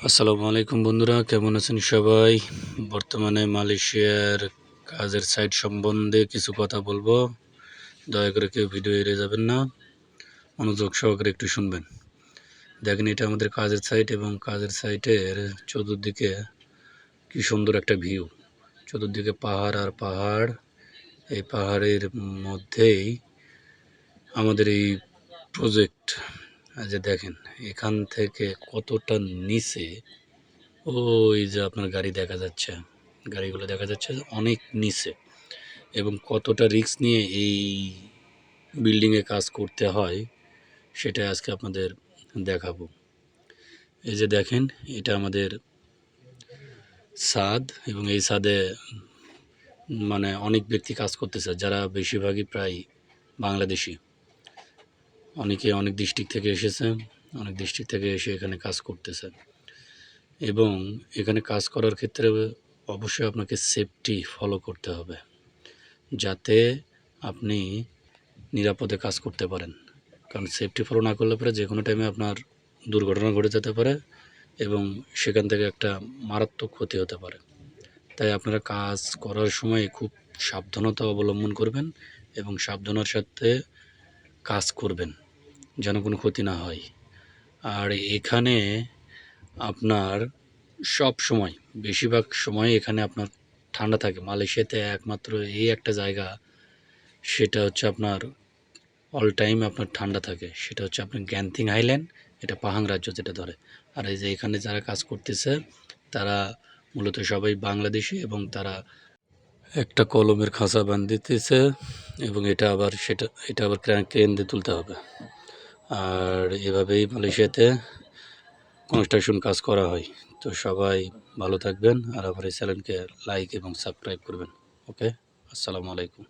আসসালামু আলাইকুম বন্ধুরা, কেমন আছেন সবাই? বর্তমানে মালয়েশিয়ার কাজের সাইট সম্বন্ধে কিছু কথা বলবো। দয়া করে কেউ ভিডিও এড়িয়ে যাবেন না, মনোযোগ সহকারে একটু শুনবেন। দেখেন, এটা আমাদের কাজের সাইট এবং কাজের সাইটের চতুর্দিকে কি সুন্দর একটা ভিউ। চতুর্দিকে পাহাড় আর পাহাড়, এই পাহাড়ের মধ্যেই আমাদের এই প্রজেক্ট। যে দেখেন, এখান থেকে কতটা নিচে, ওই যে আপনার গাড়ি দেখা যাচ্ছে, গাড়িগুলো দেখা যাচ্ছে অনেক নিচে, এবং কতটা রিস্ক নিয়ে এই বিল্ডিংয়ে কাজ করতে হয় সেটা আজকে আপনাদের দেখাবো। এই যে দেখেন, এটা আমাদের ছাদ, এবং এই ছাদে মানে অনেক ব্যক্তি কাজ করতেছে, যারা বেশিরভাগই প্রায় বাংলাদেশি। অনেকে অনেক ডিস্ট্রিক্ট থেকে এসেছে, অনেক ডিস্ট্রিক্ট থেকে এসে এখানে কাজ করতেছে। এবং এখানে কাজ করার ক্ষেত্রে অবশ্যই আপনাকে সেফটি ফলো করতে হবে, যাতে আপনি নিরাপদে কাজ করতে পারেন। কারণ সেফটি ফলো না করলে পরে যে কোনো টাইমে আপনার দুর্ঘটনা ঘটে যেতে পারে, এবং সেখান থেকে একটা মারাত্মক ক্ষতি হতে পারে। তাই আপনারা কাজ করার সময় খুব সাবধানতা অবলম্বন করবেন এবং সাবধানের সাথে কাজ করবেন, যেন কোনো ক্ষতি না হয়। আর এখানে আপনার সব সময়, বেশিরভাগ সময় এখানে আপনার ঠান্ডা থাকে। মালয়েশিয়াতে একমাত্র এই একটা জায়গা, সেটা হচ্ছে আপনার অল টাইম আপনার ঠান্ডা থাকে, সেটা হচ্ছে আপনার গ্যান্থিং আইল্যান্ড, এটা পাহাং রাজ্য যেটা ধরে। আর এই যে এখানে যারা কাজ করতেছে তারা মূলত সবাই বাংলাদেশি, এবং তারা একটা কলমের খাঁচা বাঁধতেছে, এবং এটা আবার ক্রেন দিয়ে তুলতে হবে। আর এভাবেই মালয়েশিয়াতে কনস্ট্রাকশন কাজ করা হয়। তো সবাই ভালো থাকবেন, আর আমার এই চ্যানেলকে লাইক এবং সাবস্ক্রাইব করবেন। ওকে, আসসালামু আলাইকুম।